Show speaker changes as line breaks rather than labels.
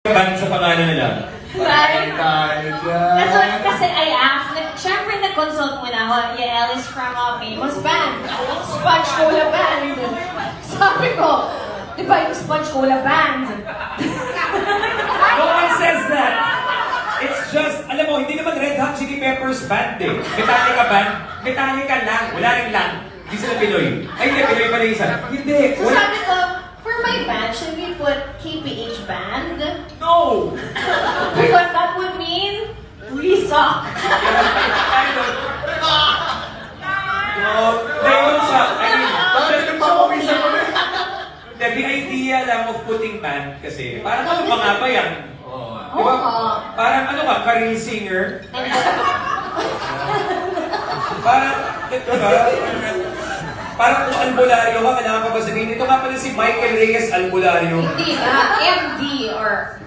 Band sa pangalan nila.
Right?
Tayo dyan.
That's what, kasi I asked, syempre nag-consult muna ako, Yael is from a famous band, Sponge Cola Band. Sabi ko, di ba yung Sponge Cola Band?
No one says that. It's just, alam mo, hindi naman Red Hot Chili Peppers band eh. Metallica band. Metallica lang. Wala rin lang. Hindi sila Pinoy. Ay, hindi. Pinoy pala isa. Hindi.
So
Wala.
sabi ko, for my band, should we put KPH Band?
No!
Because that would mean we suck.
No. Dahil siya. I mean,
Bakit nagpapawisan mo na?
the idea lang of putting band kasi, parang ano pa nga ba yan?
Oo.
Parang ano ka, career singer? Parang, diba? Parang kung albularyo ka, kailangan ka ba sabihin, ito nga pala si Michael Reyes Albularyo.
Hindi na, MD or